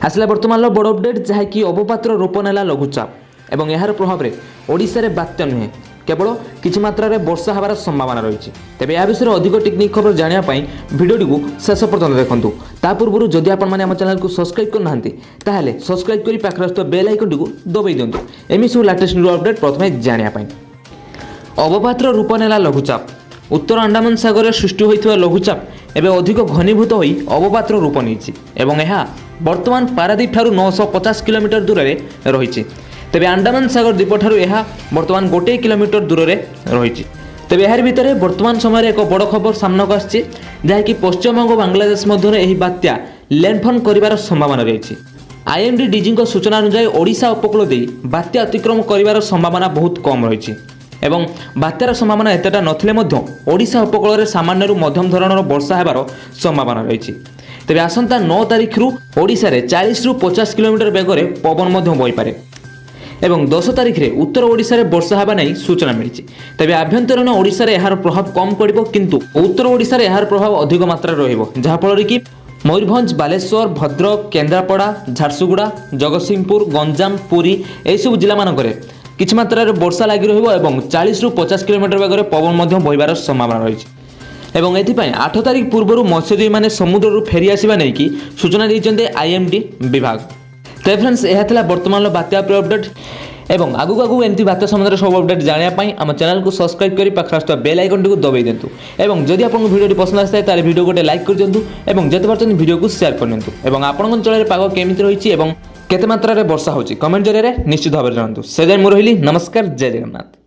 आसला बर्तमान बड़ अपडेट जहाँकि अवपातर रूप नेला लघुचाप और यार प्रभाव में ओडिशा रे बात्या नुहे केवल किछि मात्रा रे वर्षा हबार संभावना रही। तेज या विषय अधिक टेक्निक खबर जानापी भिडियो को शेष पर्यटन देखूँ। ता पूर्व जदि आपने चैनल को सब्सक्राइब करना ताहले सब्सक्राइब कर पाखे बेल आइकन को दबाई दिंतु। एमि सब लेटेस्ट अपडेट प्रथम जानापी। अवपातर रूप नेला लघुचाप उत्तर अंडमान सागर में सृष्टि होता लघुचाप एवं अधिक घनीभूत हो अवपातर रूप नहीं बर्तमान पारादीप ठारू 950 किलोमीटर दूर में रही। तेबे अंडमान सागर द्वीप ठारू यह बर्तमान 1 किलोमीटर दूर में रही। तेबे यार भितर बर्तमान समय एक बड़ खबर सामना को आसी जहाँकि पश्चिमबंग बांग्लादेश मध्य यह बात्या लैंडफॉल कर संभावना रही। आईएमडी डीजी सूचना अनुसार ओडिशा उपकूल दे बात्या अतिक्रम कर संभावना बहुत कम रही एवं बात्यार संभावना एतटा नथिले मध्य ओडिशा उपकूल में सामान्य मध्यम धरणर वर्षा हेबार संभावना रही। तेबे आसंता 9 तारिख रु ओडिशा रे 40 रु 50 किलोमीटर बेगरे पवन मध्य बही पारे एवं 10 तारिख रे उत्तर ओडिशा रे वर्षा हेबा नै सूचना मिली। तेबे आभ्यंतरीण ओडिशा रे एहार प्रभाव कम पड़िबो किंतु उत्तर ओडिशा रे एहार प्रभाव अधिक मात्रा रहिबो जहा फल कि मयूरभंज बालेश्वर भद्रक केन्द्रापड़ा झारसुगुड़ा जगतसिंहपुर गंजाम पुरी एहि सब जिला मानकरे किछि मात्रा रे वर्षा लागि रहिबो एवं 40 रु 50 किलोमीटर बेगरे पवन मध्य बहिबार संभावना रही। एवं एथिपाई 8 तारिख पूर्व मत्स्यजीवी मैंने समुद्र फेरी आसवा नहीं कि सूचना देते आईएमडी विभाग। तो फ्रेंड्स यह बर्तमान बात्या अपडेट एवं आगु आगु एमती बात्या संबंध सब अपडेट जानापी आम चैनल को सब्सक्राइब कर पाखे बेल आइकन को दबाई दिंतु। एवं जदि आपको वीडियो पसंद आए ताले वीडियो गोटे लाइक कर दिंतु एवं जते पार्चन वीडियो को शेयर कर दिंतु। एवं आपन अंचल पाग केमिति रही केते मात्रा रे वर्षा होची कमेंट जरिए निश्चित भाव में जानतु। से जाय मु रहिली नमस्कार जय जगन्नाथ।